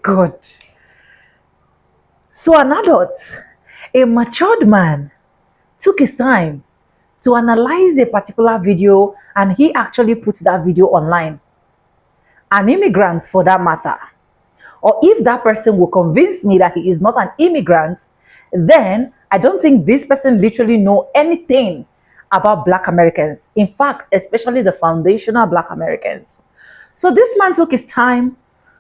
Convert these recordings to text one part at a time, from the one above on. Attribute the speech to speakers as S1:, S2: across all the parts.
S1: God. So an adult, a matured man, took his time to analyze a particular video and he actually puts that video online. An immigrant for that matter. Or if that person will convince me that he is not an immigrant, then I don't think this person literally know anything about Black Americans. In fact, especially the foundational Black Americans. So this man took his time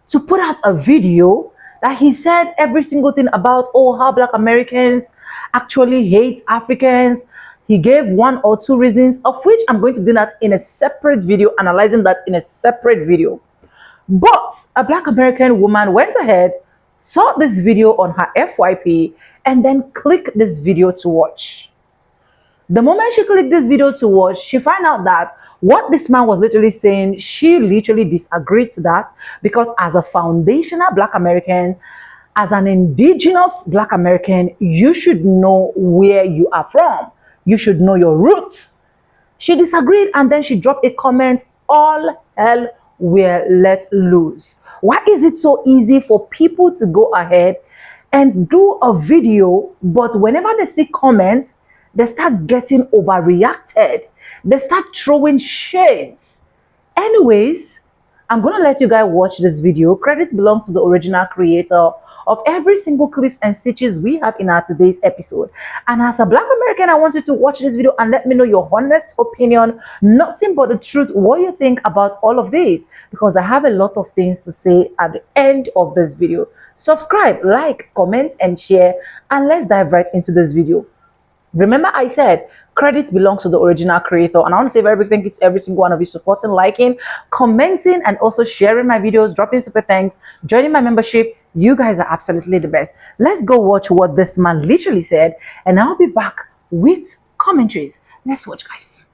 S1: to put out a video that he said every single thing about, oh, how Black Americans actually hate Africans. He gave one or two reasons, of which I'm going to do that in a separate video, analyzing that in a separate video. But a Black American woman went ahead, saw this video on her FYP, and then clicked this video to watch. The moment she clicked this video to watch, she found out that what this man was literally saying, she literally disagreed to that because as a foundational Black American, as an indigenous Black American, you should know where you are from. You should know your roots. She disagreed and then she dropped a comment, all hell were let loose. Why is it so easy for people to go ahead and do a video, but whenever they see comments, they start getting overreacted. They start throwing shades. Anyways, I'm going to let you guys watch this video. Credits belong to the original creator of every single clips and stitches we have in our today's episode. And as a Black American, I want you to watch this video and let me know your honest opinion, nothing but the truth, what you think about all of this, because I have a lot of things to say at the end of this video. Subscribe, like, comment, and share, and let's dive right into this video. Remember, I said credit belongs to the original creator, and I want to say very big thank you to every single one of you supporting, liking, commenting, and also sharing my videos, dropping super thanks, joining my membership. You guys are absolutely the best. Let's go watch what this man literally said, and I'll be back with commentaries. Let's watch, guys.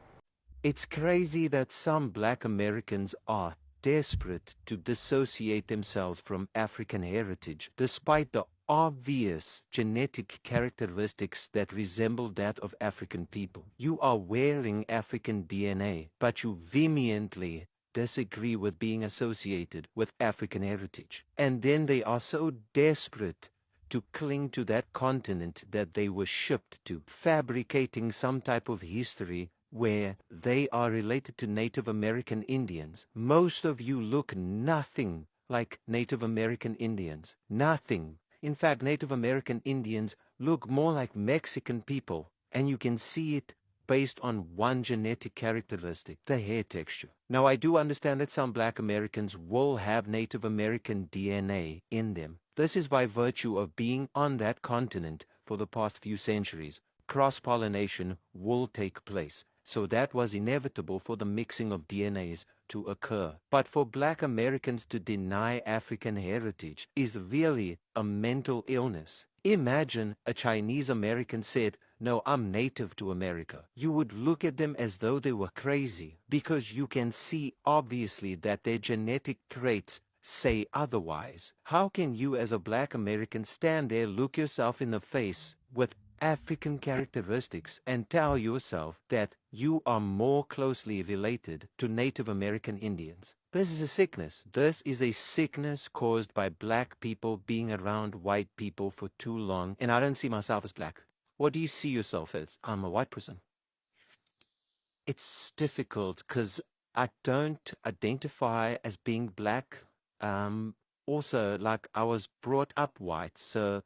S2: It's crazy that some Black Americans are desperate to dissociate themselves from African heritage, despite the obvious genetic characteristics that resemble that of African people. You are wearing African DNA, but you vehemently disagree with being associated with African heritage. And then they are so desperate to cling to that continent that they were shipped to, fabricating some type of history where they are related to Native American Indians. Most of you look nothing like Native American Indians. Nothing. In fact, Native American Indians look more like Mexican people, and you can see it based on one genetic characteristic, the hair texture. Now, I do understand that some Black Americans will have Native American DNA in them. This is by virtue of being on that continent for the past few centuries. Cross-pollination will take place. So that was inevitable for the mixing of DNAs to occur. But for Black Americans to deny African heritage is really a mental illness. Imagine a Chinese American said, "No, I'm native to America." You would look at them as though they were crazy, because you can see obviously that their genetic traits say otherwise. How can you as a Black American stand there, look yourself in the face with African characteristics and tell yourself that you are more closely related to Native American Indians? This is a sickness. This is a sickness caused by Black people being around white people for too long. And I don't see myself as Black. What do you see yourself as? I'm a white person. It's difficult because I don't identify as being Black. Also, like I was brought up white, so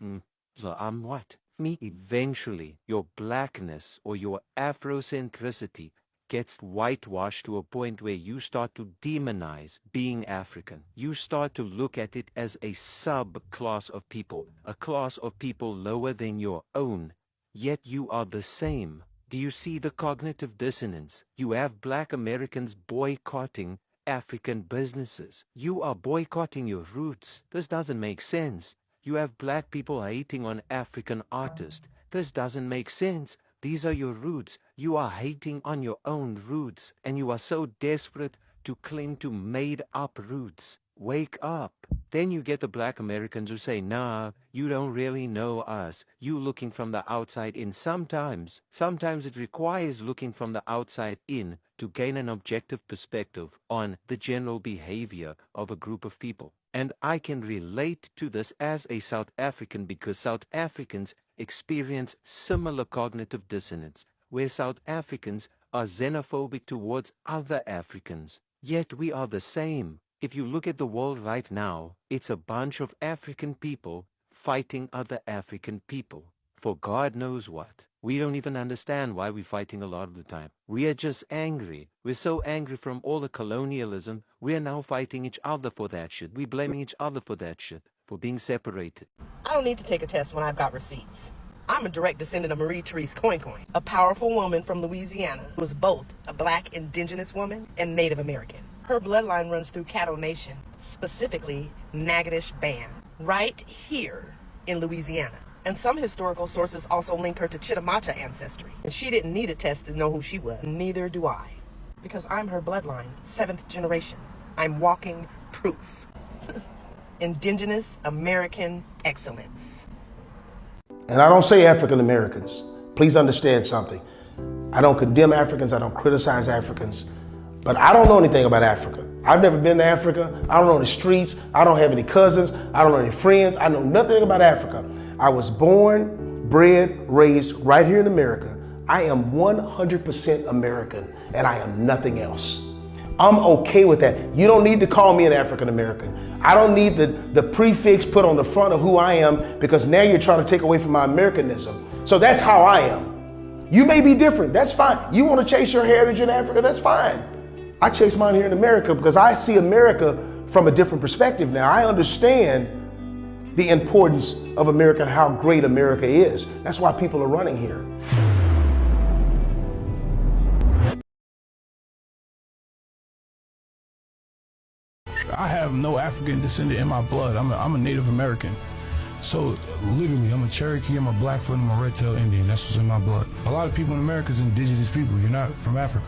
S2: I'm white. Me, eventually, your blackness or your Afrocentricity gets whitewashed to a point where you start to demonize being African. You start to look at it as a subclass of people, a class of people lower than your own, yet you are the same. Do you see the cognitive dissonance? You have Black Americans boycotting African businesses. You are boycotting your roots. This doesn't make sense. You have Black people hating on African artists. This doesn't make sense. These are your roots. You are hating on your own roots, and you are so desperate to cling to made-up roots. Wake up. Then you get the black Americans who say, nah, you don't really know us. You looking from the outside in. Sometimes it requires looking from the outside in to gain an objective perspective on the general behavior of a group of people. And I can relate to this as a South African because South Africans experience similar cognitive dissonance, where South Africans are xenophobic towards other Africans. Yet we are the same. If you look at the world right now, it's a bunch of African people fighting other African people for God knows what. We don't even understand why we're fighting a lot of the time. We are just angry. We're so angry from all the colonialism. We're now fighting each other for that shit. We're blaming each other for that shit, for being separated.
S3: I don't need to take a test when I've got receipts. I'm a direct descendant of Marie Therese Coin, a powerful woman from Louisiana who is both a black indigenous woman and Native American. Her bloodline runs through Caddo Nation, specifically Natchitoches Band, right here in Louisiana. And some historical sources also link her to Chitimacha ancestry. And she didn't need a test to know who she was. Neither do I. Because I'm her bloodline, 7th generation. I'm walking proof. Indigenous American excellence.
S4: And I don't say African Americans. Please understand something. I don't condemn Africans, I don't criticize Africans, but I don't know anything about Africa. I've never been to Africa. I don't know the streets. I don't have any cousins. I don't know any friends. I know nothing about Africa. I was born, bred, raised right here in America. I am 100% American and I am nothing else. I'm okay with that. You don't need to call me an African American. I don't need the prefix put on the front of who I am because now you're trying to take away from my Americanism. So that's how I am. You may be different, that's fine. You want to chase your heritage in Africa, that's fine. I chase mine here in America because I see America from a different perspective now. I understand the importance of America and how great America is. That's why people are running here.
S5: I have no African descendant in my blood. I'm a Native American. So literally, I'm a Cherokee, I'm a Blackfoot, I'm a Red-tailed Indian. That's what's in my blood. A lot of people in America is indigenous people. You're not from Africa,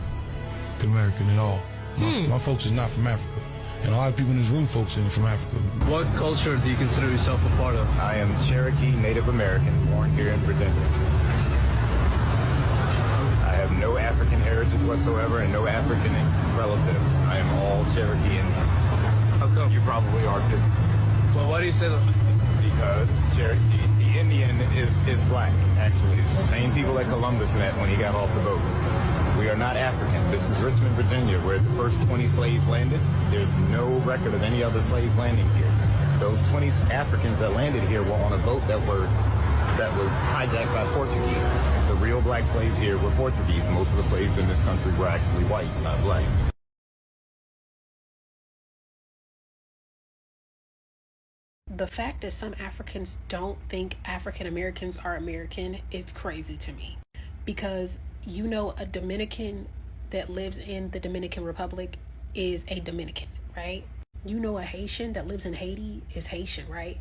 S5: American at all. My folks is not from Africa. And a lot of people in this room, folks, are from Africa.
S6: What culture do you consider yourself a part of?
S7: I am Cherokee Native American, born here in Virginia. I have no African heritage whatsoever and no African relatives. I am all Cherokee Indian.
S6: How come?
S7: You probably are too.
S6: Well, why do you say that?
S7: Because Cherokee, the Indian is black, actually. It's the same people that Columbus met when he got off the boat. We are not African. This is Richmond, Virginia, where the first 20 slaves landed. There's no record of any other slaves landing here. Those 20 Africans that landed here were on a boat that was hijacked by Portuguese. The real black slaves here were Portuguese. Most of the slaves in this country were actually white, not black.
S8: The fact that some Africans don't think African Americans are American is crazy to me. Because you know a Dominican that lives in the Dominican Republic is a Dominican, right? You know a Haitian that lives in Haiti is Haitian, right?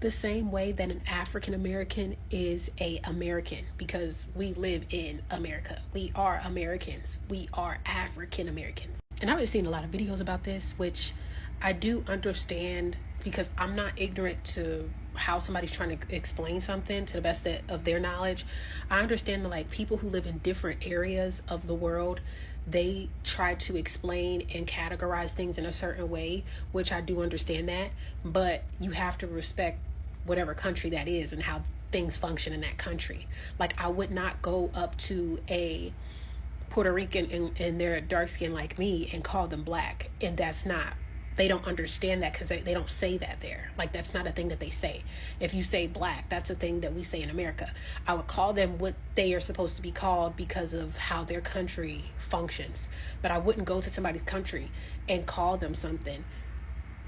S8: The same way that an African American is a American, because we live in America. We are Americans. We are African Americans. And I've been seeing a lot of videos about this, which I do understand because I'm not ignorant to how somebody's trying to explain something to the best of their knowledge. I understand that, like, people who live in different areas of the world, they try to explain and categorize things in a certain way, which I do understand that, but you have to respect whatever country that is and how things function in that country. Like, I would not go up to a Puerto Rican and they're dark skin like me and call them black, and that's not, they don't understand that because they don't say that there. Like, that's not a thing that they say. If you say black, that's a thing that we say in America. I would call them what they are supposed to be called because of how their country functions. But I wouldn't go to somebody's country and call them something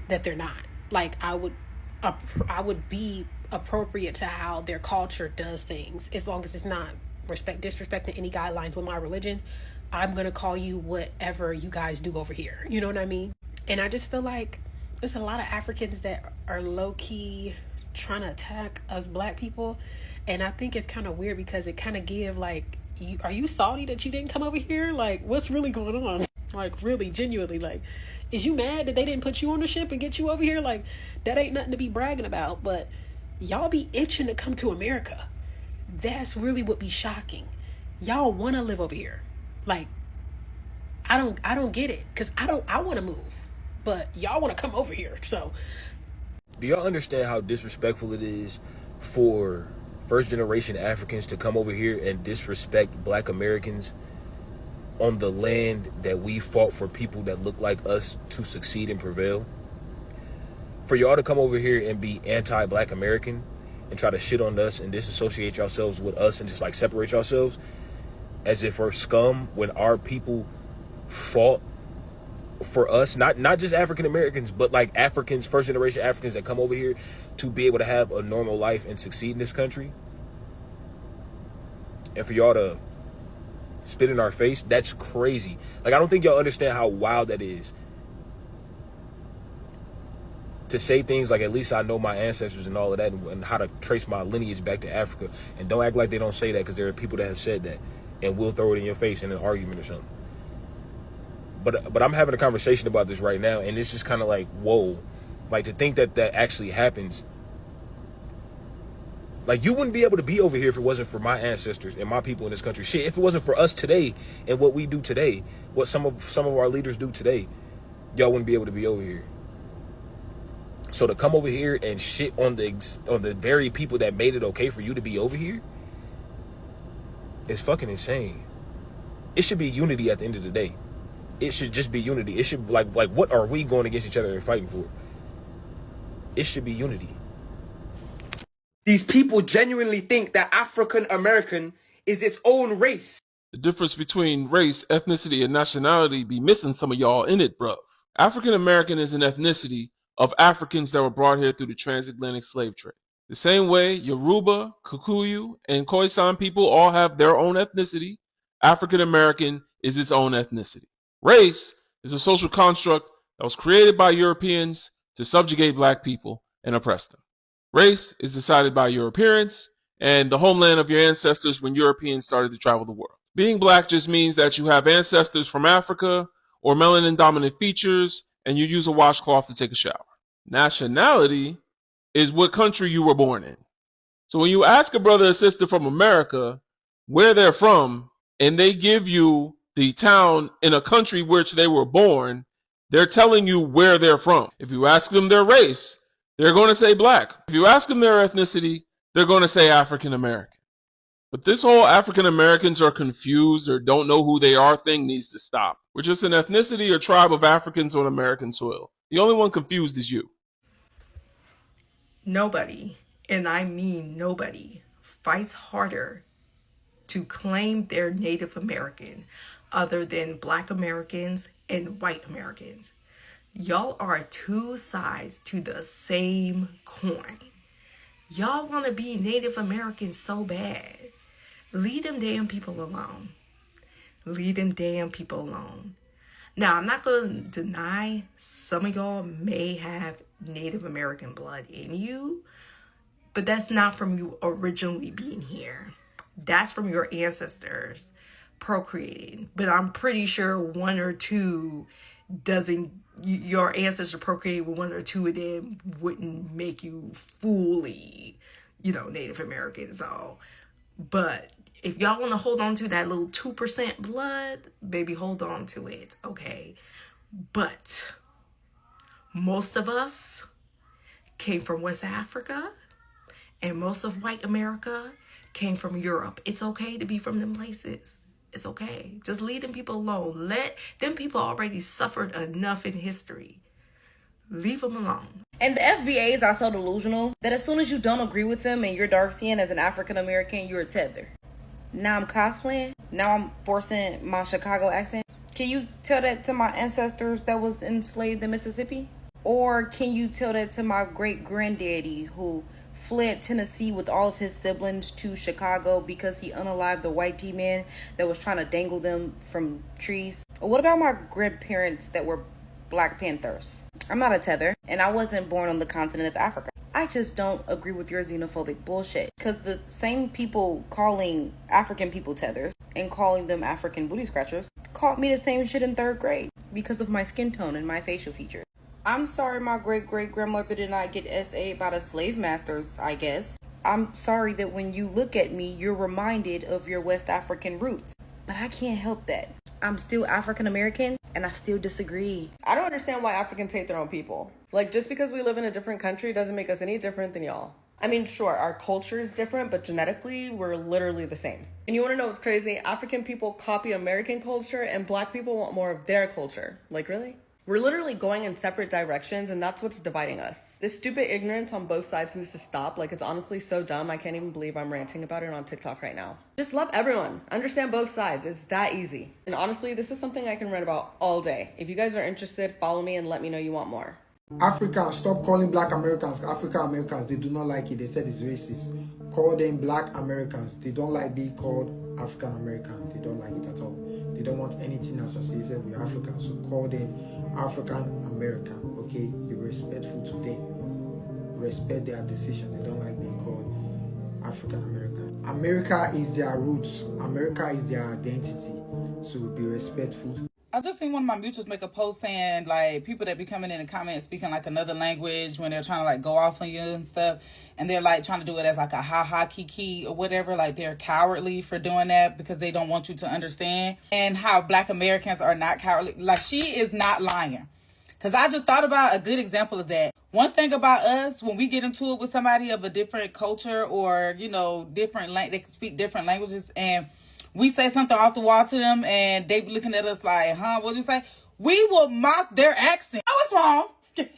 S8: that they're not. Like, I would be appropriate to how their culture does things, as long as it's not disrespecting any guidelines with my religion. I'm gonna call you whatever you guys do over here. You know what I mean? And I just feel like there's a lot of Africans that are low-key trying to attack us black people. And I think it's kind of weird because it kind of give, like, are you salty that you didn't come over here? Like, what's really going on? Like, really, genuinely, like, is you mad that they didn't put you on the ship and get you over here? Like, that ain't nothing to be bragging about, but y'all be itching to come to America. That's really what be shocking. Y'all want to live over here. Like, I don't get it, because I want to move, but y'all want to come over here. So
S9: do y'all understand how disrespectful it is for first generation Africans to come over here and disrespect Black Americans on the land that we fought for people that look like us to succeed and prevail? For y'all to come over here and be anti-Black American and try to shit on us and disassociate yourselves with us and just like separate yourselves as if we're scum when our people fought for us, not just African Americans, but like Africans, first generation Africans that come over here to be able to have a normal life and succeed in this country. And for y'all to spit in our face, that's crazy. Like, I don't think y'all understand how wild that is. To say things like, at least I know my ancestors and all of that, and how to trace my lineage back to Africa. And don't act like they don't say that, because there are people that have said that and will throw it in your face in an argument or something. But I'm having a conversation about this right now, and it's just kind of like, whoa. Like, to think that that actually happens. Like, you wouldn't be able to be over here if it wasn't for my ancestors and my people in this country. Shit, if it wasn't for us today and what we do today, what some of our leaders do today, y'all wouldn't be able to be over here. So to come over here and shit on the very people that made it okay for you to be over here is fucking insane. It should be unity at the end of the day. It should just be unity. It should like what are we going against each other and fighting for? It should be unity.
S10: These people genuinely think that African American is its own race.
S11: The difference between race, ethnicity, and nationality be missing some of y'all in it, bruv. African American is an ethnicity of Africans that were brought here through the transatlantic slave trade. The same way Yoruba, Kikuyu, and Khoisan people all have their own ethnicity, African American is its own ethnicity. Race is a social construct that was created by Europeans to subjugate black people and oppress them. Race is decided by your appearance and the homeland of your ancestors when Europeans started to travel the world. Being black just means that you have ancestors from Africa or melanin-dominant features, and you use a washcloth to take a shower. Nationality is what country you were born in. So when you ask a brother or sister from America where they're from, and they give you the town in a country which they were born, they're telling you where they're from. If you ask them their race, they're going to say black. If you ask them their ethnicity, they're going to say African American. But this whole African Americans are confused or don't know who they are thing needs to stop. We're just an ethnicity or tribe of Africans on American soil. The only one confused is you.
S12: Nobody, and I mean nobody, fights harder to claim they're Native American other than Black Americans and white Americans. Y'all are two sides to the same coin. Y'all want to be Native Americans so bad. Leave them damn people alone. Leave them damn people alone. Now, I'm not going to deny some of y'all may have Native American blood in you, but that's not from you originally being here. That's from your ancestors procreating. But I'm pretty sure one or two your ancestor procreated with one or two of them wouldn't make you fully, Native American. So, but if y'all want to hold on to that little 2% blood, baby, hold on to it, okay? But most of us came from West Africa, and most of white America came from Europe. It's okay to be from them places. It's okay. Just leave them people alone. Let them people already suffered enough in history. Leave them alone.
S13: And the FBAs are so delusional that as soon as you don't agree with them and you're dark skinned as an African American, you're a tether. Now I'm cosplaying. Now I'm forcing my Chicago accent. Can you tell that to my ancestors that was enslaved in Mississippi? Or can you tell that to my great granddaddy who fled Tennessee with all of his siblings to Chicago because he unalived the white G-man that was trying to dangle them from trees? Or what about my grandparents that were Black Panthers? I'm not a tether, and I wasn't born on the continent of Africa. I just don't agree with your xenophobic bullshit. Because the same people calling African people tethers and calling them African booty scratchers called me the same shit in 3rd grade because of my skin tone and my facial features. I'm sorry my great-great-grandmother did not get SA by the slave masters, I guess. I'm sorry that when you look at me, you're reminded of your West African roots. But I can't help that. I'm still African American and I still disagree.
S14: I don't understand why Africans hate their own people. Like, just because we live in a different country doesn't make us any different than y'all. I mean, sure, our culture is different, but genetically, we're literally the same. And you want to know what's crazy? African people copy American culture and black people want more of their culture. Like, really? We're literally going in separate directions, and that's what's dividing us. This stupid ignorance on both sides needs to stop. Like, it's honestly so dumb. I can't even believe I'm ranting about it on TikTok right now. Just love everyone. Understand both sides. It's that easy. And honestly, this is something I can rant about all day. If you guys are interested, follow me and let me know you want more.
S15: Africans, stop calling black Americans African Americans. They do not like it. They said it's racist. Call them black Americans. They don't like being called African American. They don't like it at all. They don't want anything associated with Africans. So call them African American. Okay? Be respectful to them. Respect their decision. They don't like being called African American. America is their roots. America is their identity. So be respectful.
S16: I just seen one of my mutuals make a post saying, like, people that be coming in the comments speaking like another language when they're trying to like go off on you and stuff, and they're like trying to do it as like a ha kiki or whatever, like they're cowardly for doing that because they don't want you to understand, and how black Americans are not cowardly. Like, she is not lying. Because I just thought about a good example of that. One thing about us, when we get into it with somebody of a different culture or, you know, different they can speak different languages, and we say something off the wall to them and they be looking at us like, huh, what'd you say? We will mock their accent. Oh, it's wrong.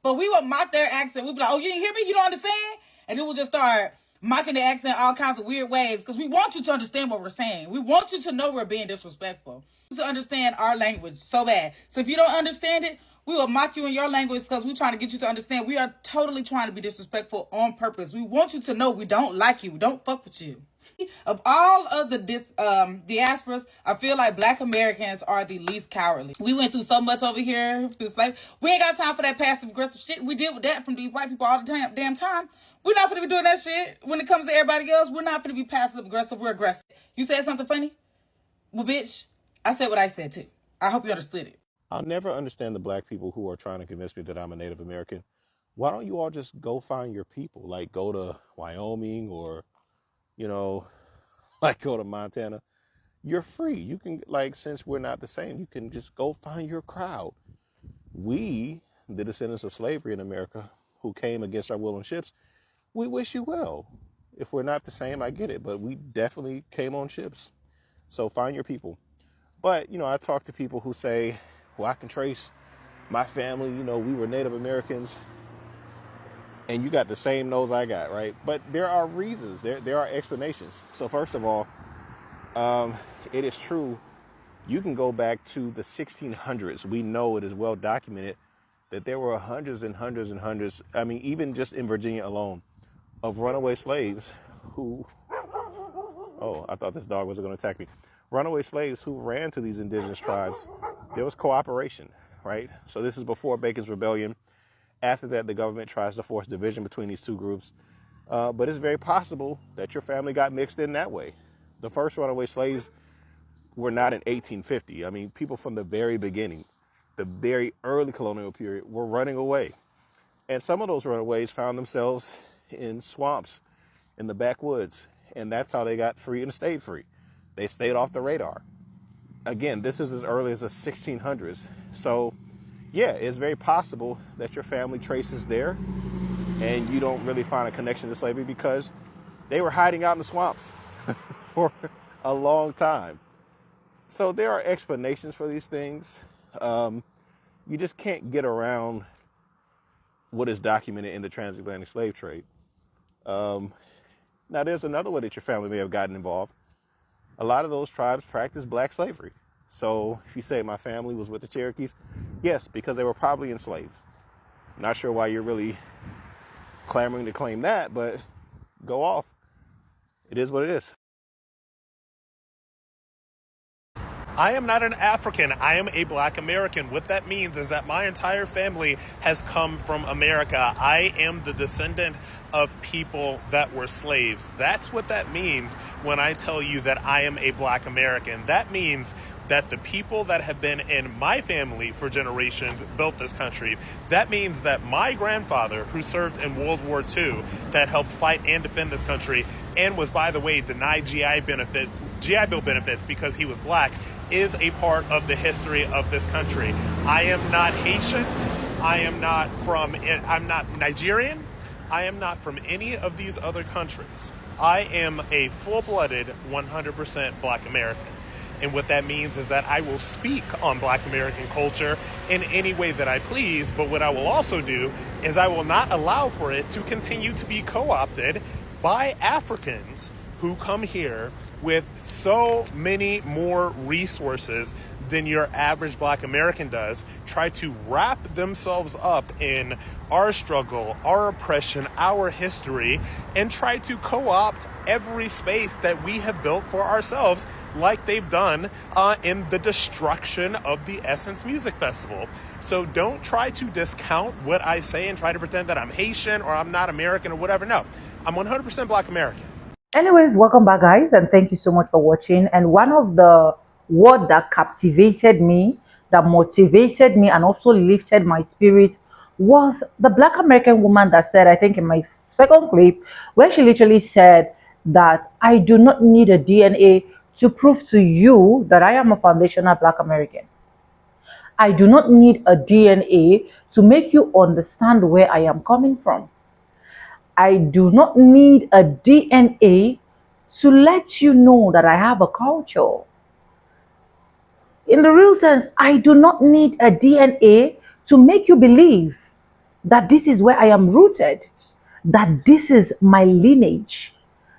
S16: But we will mock their accent. We'll be like, oh, you didn't hear me? You don't understand? And then we'll just start mocking the accent all kinds of weird ways because we want you to understand what we're saying. We want you to know we're being disrespectful. To understand our language so bad. So if you don't understand it, we will mock you in your language because we're trying to get you to understand. We are totally trying to be disrespectful on purpose. We want you to know we don't like you. We don't fuck with you. Of all of the diasporas, I feel like black Americans are the least cowardly. We went through so much over here through slavery. We ain't got time for that passive aggressive shit. We deal with that from these white people all the damn time. We're not going to be doing that shit when it comes to everybody else. We're not going to be passive aggressive. We're aggressive. You said something funny? Well, bitch, I said what I said too. I hope you understood it.
S17: I'll never understand the black people who are trying to convince me that I'm a Native American. Why don't you all just go find your people? Like, go to Wyoming or, you know, like go to Montana. You're free. You can, like, since we're not the same, you can just go find your crowd. We, the descendants of slavery in America, who came against our will on ships, we wish you well. If we're not the same, I get it, but we definitely came on ships. So find your people. But, you know, I talk to people who say, well, I can trace my family, you know, we were Native Americans, and you got the same nose I got, right? But there are reasons, there are explanations. So first of all, it is true, you can go back to the 1600s. We know it is well documented that there were hundreds and hundreds and hundreds, I mean, even just in Virginia alone, of runaway slaves who, oh, I thought this dog was going to attack me. Runaway slaves who ran to these indigenous tribes. There was cooperation, right? So this is before Bacon's Rebellion. After that, the government tries to force division between these two groups. But it's very possible that your family got mixed in that way. The first runaway slaves were not in 1850. I mean, people from the very beginning, the very early colonial period, were running away. And some of those runaways found themselves in swamps, in the backwoods. And that's how they got free and stayed free. They stayed off the radar. Again, this is as early as the 1600s. So, yeah, it's very possible that your family traces there and you don't really find a connection to slavery because they were hiding out in the swamps for a long time. So there are explanations for these things. You just can't get around what is documented in the transatlantic slave trade. Now, there's another way that your family may have gotten involved. A lot of those tribes practiced black slavery. So if you say my family was with the Cherokees, yes, because they were probably enslaved. Not sure why you're really clamoring to claim that, but go off. It is what it is.
S18: I am not an African. I am a Black American. What that means is that my entire family has come from America. I am the descendant of people that were slaves. That's what that means when I tell you that I am a Black American. That means that the people that have been in my family for generations built this country. That means that my grandfather, who served in World War II, that helped fight and defend this country, and was, by the way, denied GI Bill benefits because he was Black, is a part of the history of this country. I am not Haitian. I'm not Nigerian. I am not from any of these other countries. I am a full-blooded 100% Black American. And what that means is that I will speak on Black American culture in any way that I please, but what I will also do is I will not allow for it to continue to be co-opted by Africans who come here with so many more resources than your average Black American does, try to wrap themselves up in our struggle, our oppression, our history, and try to co-opt every space that we have built for ourselves, like they've done in the destruction of the Essence Music Festival. So don't try to discount what I say and try to pretend that I'm Haitian or I'm not American or whatever. No, I'm 100% Black American.
S1: Anyways, welcome back, guys, and thank you so much for watching. And one of the words that captivated me, that motivated me, and also lifted my spirit was the Black American woman that said, I think in my second clip, where she literally said that I do not need a DNA to prove to you that I am a foundational Black American. I do not need a DNA to make you understand where I am coming from. I do not need a DNA to let you know that I have a culture. In the real sense, I do not need a DNA to make you believe that this is where I am rooted, that this is my lineage,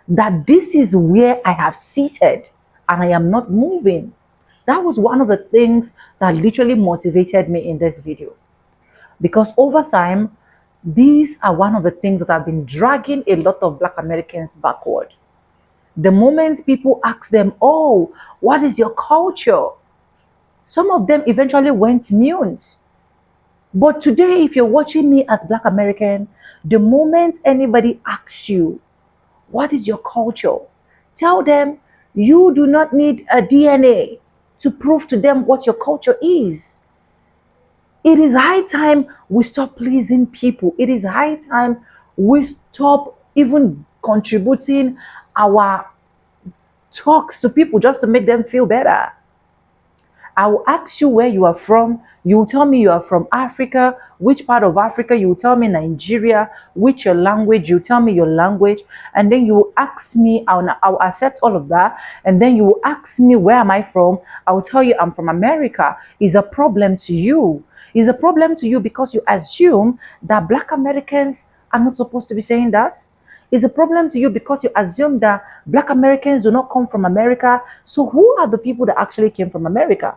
S1: that this is where I have seated and I am not moving. That was one of the things that literally motivated me in this video. Because over time, these are one of the things that have been dragging a lot of Black Americans backward. The moment people ask them, oh, what is your culture? Some of them eventually went mute. But today, if you're watching me as Black American, the moment anybody asks you, what is your culture? Tell them you do not need a DNA to prove to them what your culture is. It is high time we stop pleasing people. It is high time we stop even contributing our talks to people just to make them feel better. I will ask you where you are from. You will tell me you are from Africa. Which part of Africa? You will tell me Nigeria. Which your language? You tell me your language. And then you will ask me, I'll accept all of that. And then you will ask me, where am I from? I will tell you I'm from America. Is a problem to you. Is a problem to you because you assume that Black Americans are not supposed to be saying that. Is a problem to you because you assume that Black Americans do not come from America. So who are the people that actually came from America?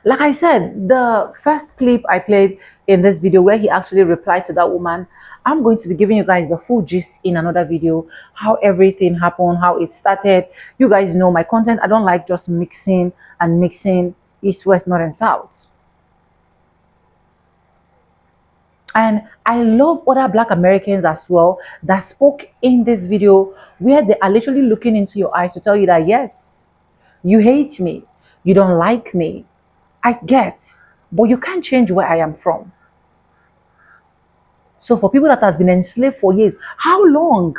S1: Like I said, the first clip I played in this video where he actually replied to that woman, I'm going to be giving you guys the full gist in another video, how everything happened, how it started. You guys know my content. I don't like just mixing east, west, north, and south. And I love other Black Americans as well that spoke in this video where they are literally looking into your eyes to tell you that, yes, you hate me, you don't like me, I get, but you can't change where I am from. So for people that has been enslaved for years, how long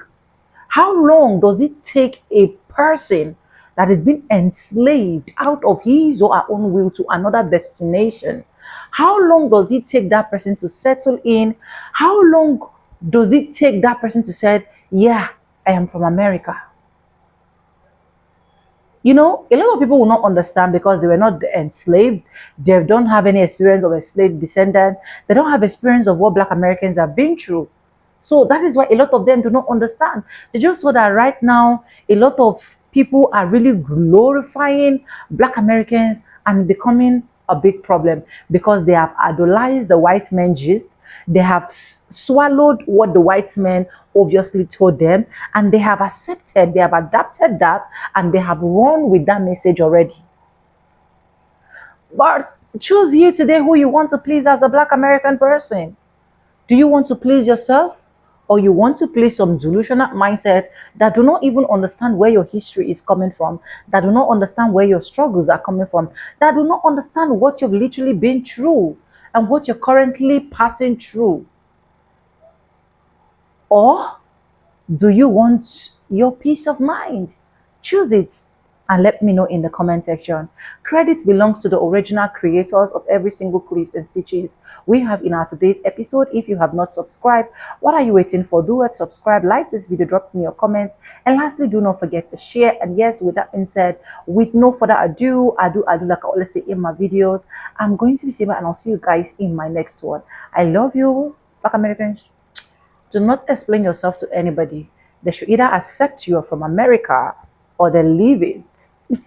S1: does it take a person that has been enslaved out of his or her own will to another destination? How long does it take that person to settle in? How long does it take that person to say, yeah, I am from America? You know, a lot of people will not understand because they were not enslaved. They don't have any experience of a slave descendant. They don't have experience of what Black Americans have been through. So that is why a lot of them do not understand. They just saw that right now, a lot of people are really glorifying Black Americans and becoming a big problem because they have idolized the white man gist. They have swallowed what the white men obviously told them, and they have accepted, they have adapted that, and they have run with that message already. But choose you today who you want to please as a Black American person. Do you want to please yourself, or you want to please some delusional mindset that do not even understand where your history is coming from, that do not understand where your struggles are coming from, that do not understand what you've literally been through and what you're currently passing through? Or do you want your peace of mind? Choose it and let me know in the comment section. Credit belongs to the original creators of every single clips and stitches we have in our today's episode. If you have not subscribed, what are you waiting for? Do it, subscribe, like this video, drop me your comments, and lastly, do not forget to share. And yes, with that being said, with no further ado, I do like I always say in my videos, I'm going to be Seba, and I'll see you guys in my next one. I love you, Black Americans. Do not explain yourself to anybody. They should either accept you are from America or they leave it.